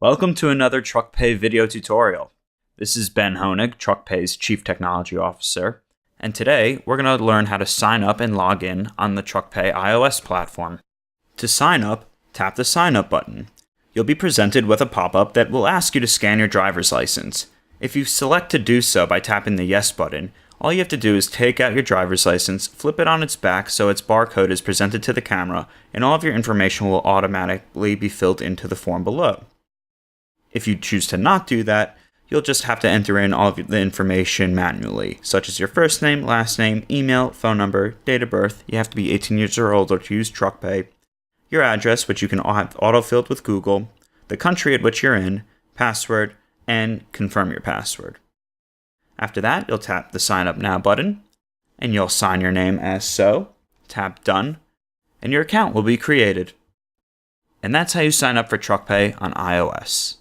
Welcome to another TruckPay video tutorial. This is Ben Honig, TruckPay's Chief Technology Officer, and today we're going to learn how to sign up and log in on the TruckPay iOS platform. To sign up, tap the Sign Up button. You'll be presented with a pop-up that will ask you to scan your driver's license. If you select to do so by tapping the Yes button, all you have to do is take out your driver's license, flip it on its back so its barcode is presented to the camera, and all of your information will automatically be filled into the form below. If you choose to not do that, you'll just have to enter in all of the information manually, such as your first name, last name, email, phone number, date of birth. You have to be 18 years or older to use TruckPay, your address, which you can have auto-filled with Google, the country at which you're in, password, and confirm your password. After that, you'll tap the Sign Up Now button, and you'll sign your name as so, tap Done, and your account will be created. And that's how you sign up for TruckPay on iOS.